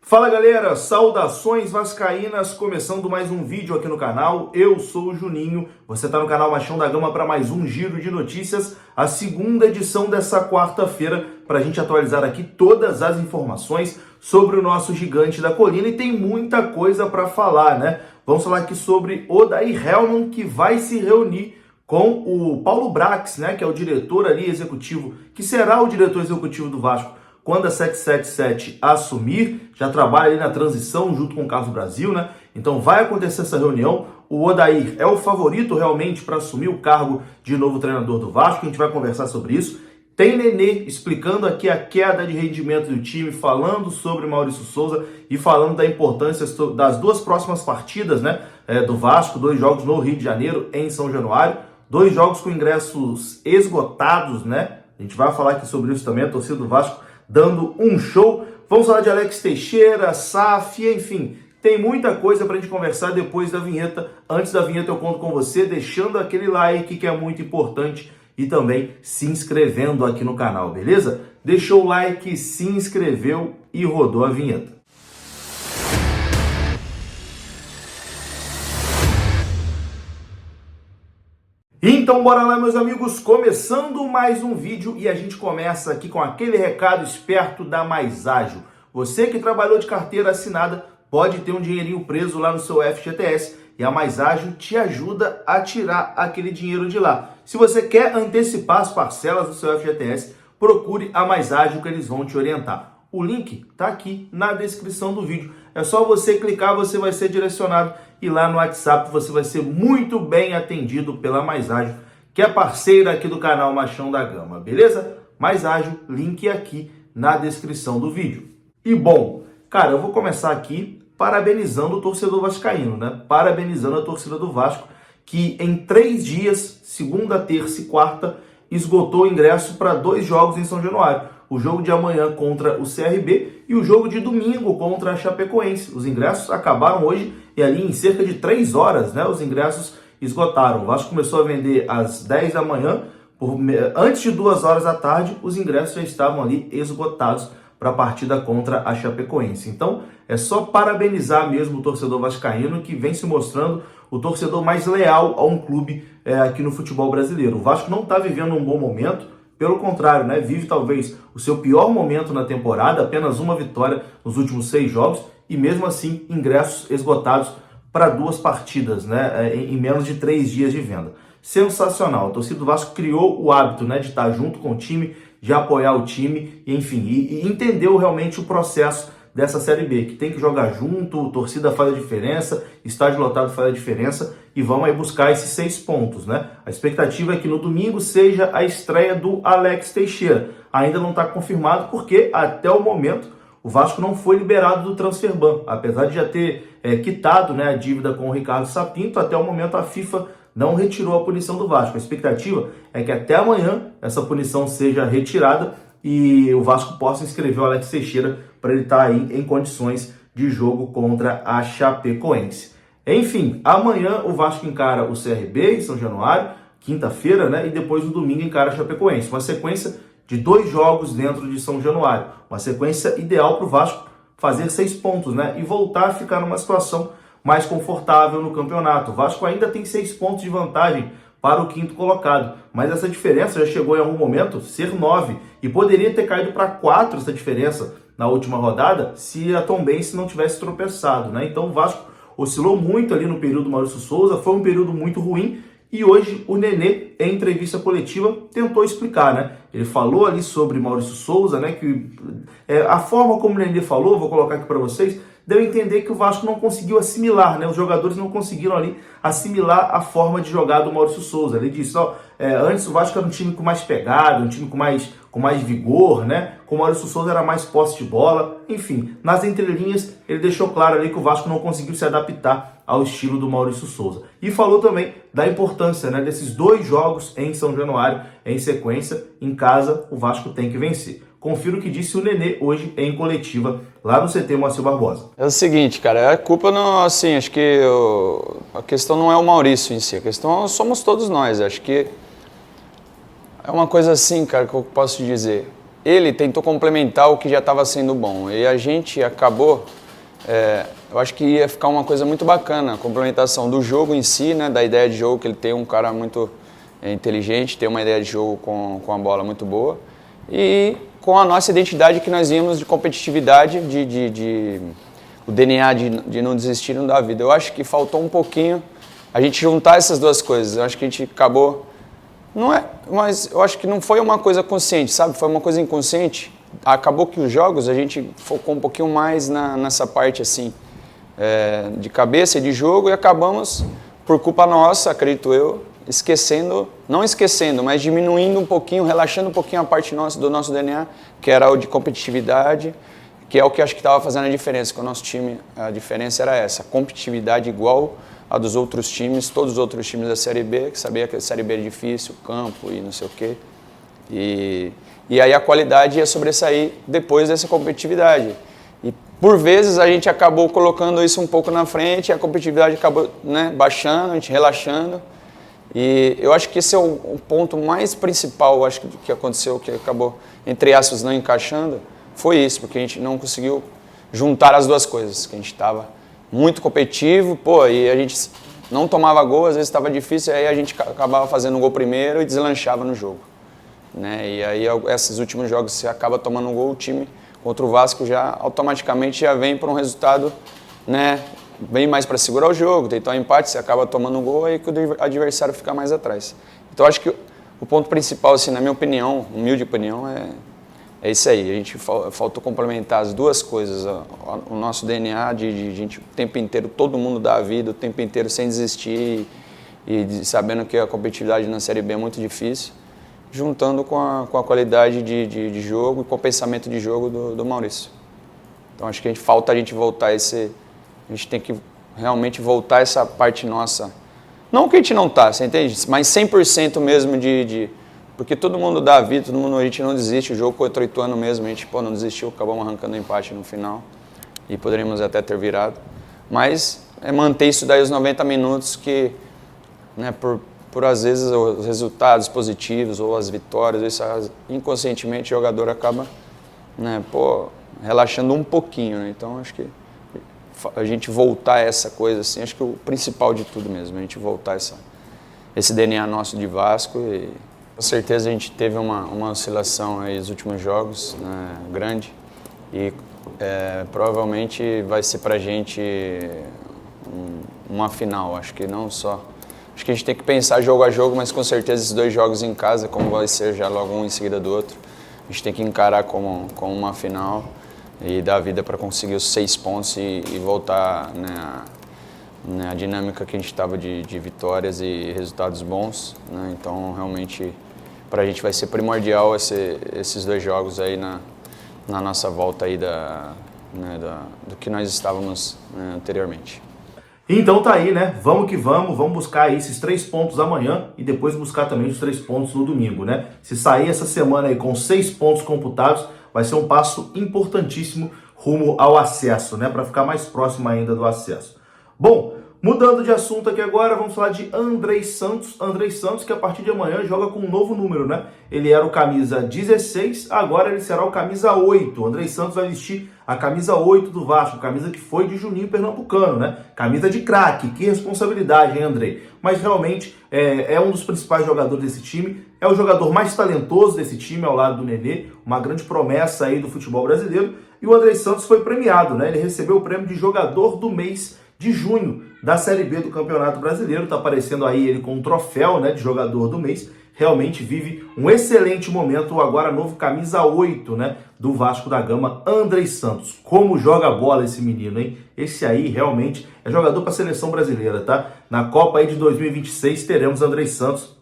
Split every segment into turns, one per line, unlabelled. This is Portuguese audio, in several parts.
Fala galera, saudações vascaínas, começando mais um vídeo aqui no canal. Eu sou o Juninho, você está no canal Machão da Gama para mais um giro de notícias, a segunda edição dessa quarta-feira, para a gente atualizar aqui todas as informações sobre o nosso gigante da colina, e tem muita coisa para falar, né? Vamos falar aqui sobre Odair Hellmann, que vai se reunir com o Paulo Brax, né, que é o diretor ali executivo, que será o diretor executivo do Vasco quando a 777 assumir, já trabalha ali na transição junto com o Carlos Brasil, né? Então vai acontecer essa reunião. O Odair é o favorito realmente para assumir o cargo de novo treinador do Vasco, a gente vai conversar sobre isso. Tem Nenê explicando aqui a queda de rendimento do time, falando sobre Maurício Souza e falando da importância das duas próximas partidas, né, do Vasco, 2 jogos no Rio de Janeiro, em São Januário, 2 jogos com ingressos esgotados, né? A gente vai falar aqui sobre isso também, a torcida do Vasco dando um show. Vamos falar de Alex Teixeira, SAF, enfim, tem muita coisa pra gente conversar depois da vinheta. Antes da vinheta eu conto com você, deixando aquele like que é muito importante e também se inscrevendo aqui no canal, beleza? Deixou o like, se inscreveu e rodou a vinheta. Então bora lá, meus amigos, começando mais um vídeo, e a gente começa aqui com aquele recado esperto da Mais Ágil. Você que trabalhou de carteira assinada pode ter um dinheirinho preso lá no seu FGTS, e a Mais Ágil te ajuda a tirar aquele dinheiro de lá. Se você quer antecipar as parcelas do seu FGTS, procure a Mais Ágil que eles vão te orientar. O link está aqui na descrição do vídeo. É só você clicar, você vai ser direcionado, e lá no WhatsApp você vai ser muito bem atendido pela Mais Ágil, que é parceira aqui do canal Machão da Gama, beleza? Mais Ágil, link aqui na descrição do vídeo. E bom, cara, eu vou começar aqui parabenizando o torcedor vascaíno, né? Parabenizando a torcida do Vasco, que em 3 dias, segunda, terça e quarta, esgotou o ingresso para 2 jogos em São Januário. O jogo de amanhã contra o CRB e o jogo de domingo contra a Chapecoense. Os ingressos acabaram hoje e ali em cerca de 3 horas, né, os ingressos esgotaram. O Vasco começou a vender às 10 da manhã, antes de 2 horas da tarde, os ingressos já estavam ali esgotados para a partida contra a Chapecoense. Então, é só parabenizar mesmo o torcedor vascaíno, que vem se mostrando o torcedor mais leal a um clube aqui no futebol brasileiro. O Vasco não está vivendo um bom momento, pelo contrário, né? Vive talvez o seu pior momento na temporada, apenas uma vitória nos últimos 6 jogos, e mesmo assim ingressos esgotados para 2 partidas, né? Em menos de 3 dias de venda. Sensacional. A torcida do Vasco criou o hábito, né, de estar junto com o time, de apoiar o time, enfim, e entendeu realmente o processo dessa Série B, que tem que jogar junto, torcida faz a diferença, estádio lotado faz a diferença, e vamos aí buscar esses 6 pontos, né? A expectativa é que no domingo seja a estreia do Alex Teixeira. Ainda não está confirmado porque até o momento o Vasco não foi liberado do Transferban, apesar de já ter quitado, né, a dívida com o Ricardo Sapinto. Até o momento a FIFA não retirou a punição do Vasco. A expectativa é que até amanhã essa punição seja retirada e o Vasco possa inscrever o Alex Teixeira para ele estar aí em condições de jogo contra a Chapecoense. Enfim, amanhã o Vasco encara o CRB em São Januário, quinta-feira, né? E depois no domingo encara a Chapecoense. Uma sequência de 2 jogos dentro de São Januário. Uma sequência ideal para o Vasco fazer 6 pontos, né? E voltar a ficar numa situação mais confortável no campeonato. O Vasco ainda tem 6 pontos de vantagem para o 5º colocado, mas essa diferença já chegou em algum momento ser 9 e poderia ter caído para 4 essa diferença na última rodada se a Tombense não tivesse tropeçado, né? Então o Vasco oscilou muito ali no período Maurício Souza, foi um período muito ruim, e hoje o Nenê, em entrevista coletiva, tentou explicar, né? Ele falou ali sobre Maurício Souza, né? Que a forma como o Nenê falou, vou colocar aqui para vocês, deu a entender que o Vasco não conseguiu assimilar, né? Os jogadores não conseguiram ali assimilar a forma de jogar do Maurício Souza. Ele disse, antes o Vasco era um time com mais pegada, um time com mais vigor, né? Com o Maurício Souza era mais posse de bola. Enfim, nas entrelinhas ele deixou claro ali que o Vasco não conseguiu se adaptar ao estilo do Maurício Souza. E falou também da importância, né, desses 2 jogos em São Januário, em sequência. Em casa, o Vasco tem que vencer. Confira o que disse o Nenê hoje em coletiva lá no CT Moacir Barbosa.
É o seguinte, cara, a culpa não, assim, acho que a questão não é o Maurício em si, a questão somos todos nós. Acho que é uma coisa assim, cara, que eu posso dizer. ele tentou complementar o que já estava sendo bom. E a gente acabou, eu acho que ia ficar uma coisa muito bacana, a complementação do jogo em si, né, da ideia de jogo, que ele tem um cara muito inteligente, tem uma ideia de jogo com a bola muito boa, e com a nossa identidade que nós íamos de competitividade, o DNA de não desistir, não dar vida. Eu acho que faltou um pouquinho a gente juntar essas duas coisas. Eu acho que a gente acabou... Não é, mas eu acho que não foi uma coisa consciente, sabe? Foi uma coisa inconsciente. Acabou que os jogos a gente focou um pouquinho mais nessa parte assim, de cabeça e de jogo, e acabamos, por culpa nossa, acredito eu, não esquecendo, mas diminuindo um pouquinho, relaxando um pouquinho a parte do nosso DNA, que era o de competitividade, que é o que acho que estava fazendo a diferença com o nosso time. A diferença era essa, competitividade igual a dos outros times, todos os outros times da Série B, que sabia que a Série B era difícil, campo e não sei o quê. E aí a qualidade ia sobressair depois dessa competitividade. E por vezes a gente acabou colocando isso um pouco na frente, e a competitividade acabou, né, baixando, a gente relaxando. E eu acho que esse é o ponto mais principal, acho que aconteceu, que acabou, entre aspas, não encaixando, foi isso, porque a gente não conseguiu juntar as duas coisas, que a gente estava muito competitivo, e a gente não tomava gol, às vezes estava difícil, aí a gente acabava fazendo um gol primeiro e deslanchava no jogo, né? E aí esses últimos jogos você acaba tomando um gol, o time contra o Vasco já automaticamente já vem para um resultado, né, bem mais para segurar o jogo, tentar um empate, você acaba tomando um gol, aí que o adversário fica mais atrás. Então acho que o ponto principal, assim, na minha opinião, humilde opinião, é isso aí. A gente faltou complementar as duas coisas, o nosso DNA de gente o tempo inteiro, todo mundo dá a vida, o tempo inteiro sem desistir e sabendo que a competitividade na Série B é muito difícil, juntando com a qualidade de jogo e com o pensamento de jogo do Maurício. Então acho que falta a gente voltar a gente tem que realmente voltar essa parte nossa, não que a gente não tá, você entende? Mas 100% mesmo porque todo mundo dá a vida, a gente não desiste. O jogo contra o Ituano mesmo, a gente não desistiu, acabamos arrancando o empate no final e poderíamos até ter virado. Mas manter isso daí os 90 minutos que, né, por às vezes os resultados positivos ou as vitórias, isso, inconscientemente o jogador acaba, né, relaxando um pouquinho, né? Então acho que a gente voltar a essa coisa assim, acho que o principal de tudo mesmo, a gente voltar esse DNA nosso de Vasco. E com certeza a gente teve uma oscilação aí nos últimos jogos, né, grande, e provavelmente vai ser pra gente uma final. Acho que não só... Acho que a gente tem que pensar jogo a jogo, mas com certeza esses dois jogos em casa, como vai ser já logo um em seguida do outro, a gente tem que encarar como uma final e dar a vida para conseguir os 6 pontos e voltar, né, a dinâmica que a gente estava de vitórias e resultados bons, né? Então realmente para a gente vai ser primordial esses dois jogos aí na nossa volta aí do que nós estávamos, né, anteriormente.
Então tá aí, né? Vamos que vamos buscar aí esses 3 pontos amanhã e depois buscar também os 3 pontos no domingo, né? Se sair essa semana aí com 6 pontos computados, vai ser um passo importantíssimo rumo ao acesso, né? Para ficar mais próximo ainda do acesso. Bom, mudando de assunto aqui agora, vamos falar de Andrei Santos. Andrei Santos, que a partir de amanhã joga com um novo número, né? Ele era o camisa 16, agora ele será o camisa 8. O Andrei Santos vai vestir a camisa 8 do Vasco, camisa que foi de Juninho Pernambucano, né? Camisa de craque, que responsabilidade, hein, Andrei? Mas realmente é um dos principais jogadores desse time, é o jogador mais talentoso desse time ao lado do Nenê, uma grande promessa aí do futebol brasileiro, e o Andrei Santos foi premiado, né? Ele recebeu o prêmio de jogador do mês de junho da Série B do Campeonato Brasileiro, tá aparecendo aí ele com um troféu, né, de jogador do mês. Realmente vive um excelente momento o agora novo camisa 8, né, do Vasco da Gama, Andrei Santos. Como joga bola esse menino, hein? Esse aí realmente é jogador para a seleção brasileira, tá? Na Copa aí de 2026 teremos Andrei Santos.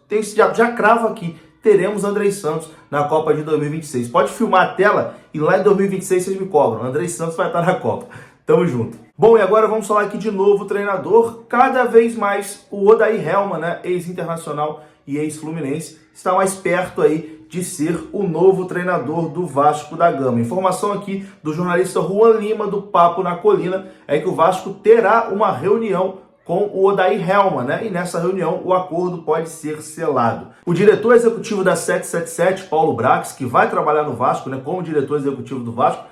Já cravo aqui, teremos Andrei Santos na Copa de 2026. Pode filmar a tela e lá em 2026 vocês me cobram. Andrei Santos vai estar na Copa. Tamo junto. Bom, e agora vamos falar aqui de novo treinador. Cada vez mais o Odair Hellmann, né, ex-internacional e ex-fluminense, está mais perto aí de ser o novo treinador do Vasco da Gama. Informação aqui do jornalista Juan Lima, do Papo na Colina, é que o Vasco terá uma reunião com o Odair Hellmann, né? E nessa reunião o acordo pode ser selado. O diretor executivo da 777, Paulo Brax, que vai trabalhar no Vasco, né, como diretor executivo do Vasco,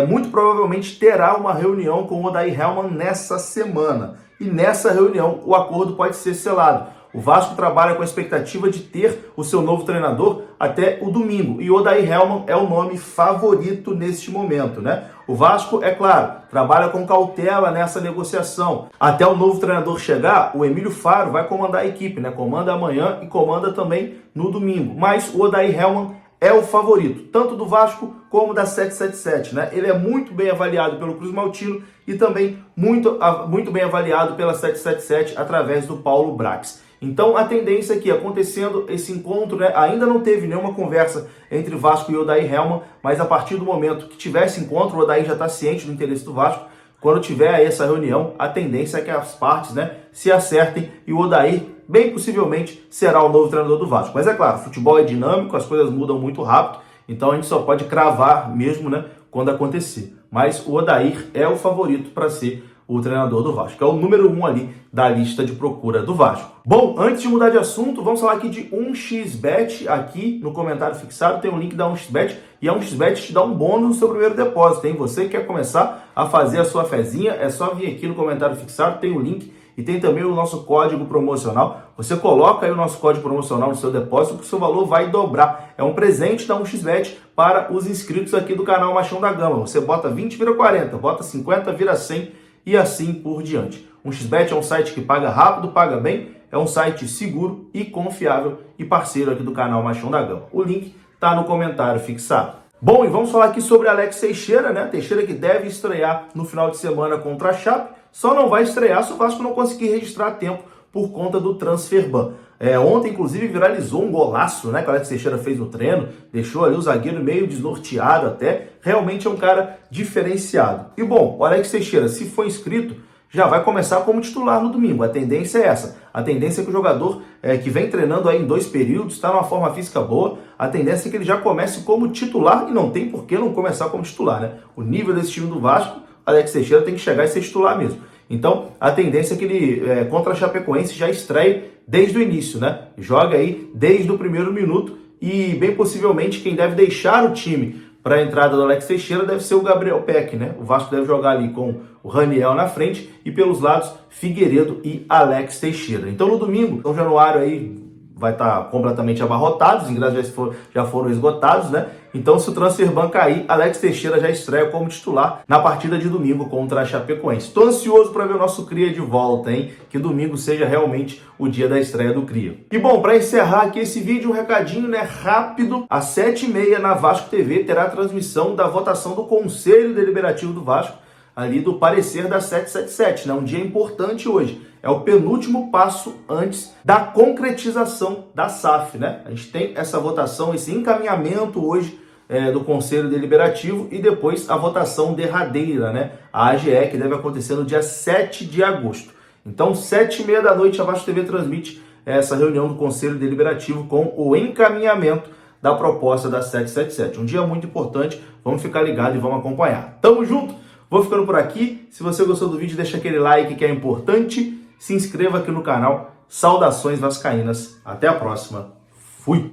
muito provavelmente terá uma reunião com o Odair Hellmann nessa semana. E nessa reunião o acordo pode ser selado. O Vasco trabalha com a expectativa de ter o seu novo treinador até o domingo. E o Odair Hellmann é o nome favorito neste momento, né? O Vasco, é claro, trabalha com cautela nessa negociação. Até o novo treinador chegar, o Emílio Faro vai comandar a equipe, né? Comanda amanhã e comanda também no domingo. Mas o Odair Hellmann é o favorito, tanto do Vasco como da 777, né? Ele é muito bem avaliado pelo Cruz Maltino e também muito bem avaliado pela 777 através do Paulo Brax. Então a tendência é que, acontecendo esse encontro, né, ainda não teve nenhuma conversa entre Vasco e Odair Hellmann, mas a partir do momento que tiver esse encontro, o Odair já está ciente do interesse do Vasco. Quando tiver essa reunião, a tendência é que as partes, né, se acertem e o Odair, bem possivelmente, será o novo treinador do Vasco. Mas é claro, futebol é dinâmico, as coisas mudam muito rápido, então a gente só pode cravar mesmo, né, quando acontecer. Mas o Odair é o favorito para ser o treinador do Vasco, é o número 1 ali da lista de procura do Vasco. Bom, antes de mudar de assunto, vamos falar aqui de 1xBet. Aqui no comentário fixado tem um link da 1xBet e a 1xBet te dá um bônus no seu primeiro depósito, hein? Você que quer começar a fazer a sua fezinha, é só vir aqui no comentário fixado, tem o link e tem também o nosso código promocional. Você coloca aí o nosso código promocional no seu depósito que o seu valor vai dobrar. É um presente da 1xBet para os inscritos aqui do canal Machão da Gama. Você bota 20, vira 40, bota 50, vira 100 e assim por diante. 1xBet é um site que paga rápido, paga bem, é um site seguro e confiável e parceiro aqui do canal Machão da Gama. O link está no comentário fixado. Bom, e vamos falar aqui sobre Alex Teixeira, né? Teixeira que deve estrear no final de semana contra a Chape, só não vai estrear se o Vasco não conseguir registrar a tempo por conta do transfer ban. Ontem, inclusive, viralizou um golaço, né, que o Alex Teixeira fez no treino, deixou ali o zagueiro meio desnorteado até, realmente é um cara diferenciado. E bom, o Alex Teixeira, se for inscrito, já vai começar como titular no domingo, a tendência é essa. A tendência é que o jogador que vem treinando aí em 2 períodos, está numa forma física boa, a tendência é que ele já comece como titular e não tem por que não começar como titular, né? O nível desse time do Vasco, Alex Teixeira tem que chegar e ser titular mesmo. Então, a tendência é que ele, contra a Chapecoense, já estreie desde o início, né? Joga aí desde o primeiro minuto e, bem possivelmente, quem deve deixar o time para a entrada do Alex Teixeira deve ser o Gabriel Peck, né? O Vasco deve jogar ali com o Raniel na frente e pelos lados Figueiredo e Alex Teixeira. Então, no domingo, São Januário aí vai estar completamente abarrotado, os ingressos já foram esgotados, né? Então, se o transfer ban cair, Alex Teixeira já estreia como titular na partida de domingo contra a Chapecoense. Estou ansioso para ver o nosso Cria de volta, hein? Que domingo seja realmente o dia da estreia do Cria. E bom, para encerrar aqui esse vídeo, um recadinho, né, rápido. Às 7h30 na Vasco TV terá a transmissão da votação do Conselho Deliberativo do Vasco, ali do parecer da 777, né? Um dia importante hoje. É o penúltimo passo antes da concretização da SAF, né? A gente tem essa votação, esse encaminhamento hoje do Conselho Deliberativo e depois a votação derradeira, né? A AGE, que deve acontecer no dia 7 de agosto. Então, 7h30 da noite, a Vasco TV transmite essa reunião do Conselho Deliberativo com o encaminhamento da proposta da 777. Um dia muito importante, vamos ficar ligados e vamos acompanhar. Tamo junto! Vou ficando por aqui. Se você gostou do vídeo, deixa aquele like que é importante. Se inscreva aqui no canal. Saudações vascaínas. Até a próxima. Fui!